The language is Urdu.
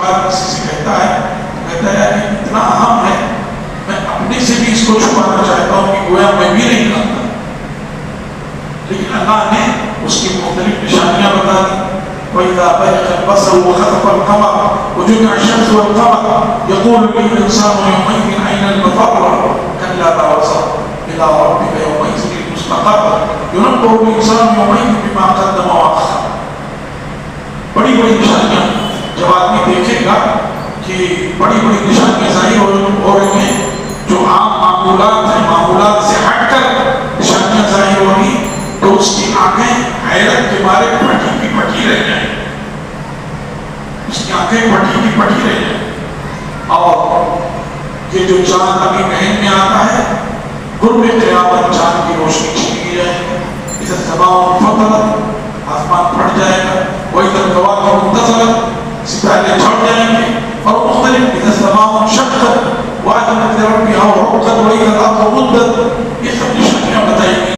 بات کسی سے کہتا ہے کہ اتنا اہم ہے، میں اپنے سے بھی اس کو چھپانا چاہتا ہوں کہ گویا میں بھی نہیں جانتا، لیکن اللہ نے اس کی مختلف نشانیاں بتا دی. وَإِذَا بَرِقَ الْبَصَرُ وَخَسَفَ الْقَمَرُ وَجُمِعَ الشَّمْسُ وَالْقَمَرُ يَقُولُ الْإِنسَانُ يَوْمَئِذٍ أَيْنَ الْمَفَرُّ كَلَّا لَا وَزَرَ إِلَىٰ رَبِّكَ يَوْمَئِذٍ الْمُسْتَقَرُّ يُنَبَّأُ الْإِنسَانُ يَوْمَئِذٍ بِمَا قَدَّمَ وَأَخَّرَ. بڑی بڑی نشانیاں جب آدمی دیکھے گا کہ بڑی بڑی نشانیاں ظاہر ہو رہی ہیں، جو عام معمولات ہیں، معمولات سے ہٹ کر نشانیاں ظاہر ہو رہی، تو اس کی آنکھیں حیرت کے مارے پھٹی کی پھٹی رہ جائیں، اس کی آنکھیں پھٹی کی پھٹی رہ جائیں. اور یہ جو چاند ابھی پہن میں آتا ہے، قرب قیامت چاند کی روشنی چھینی جائے گی. اذا السماء انفطرت، آسمان پھٹ جائے گا. واذا الكواكب انتثرت، ستارے جھڑ جائیں گے. اور مختلف اذا السماء انشقت وأذنت لربها وحقت وإذا الأرض مدت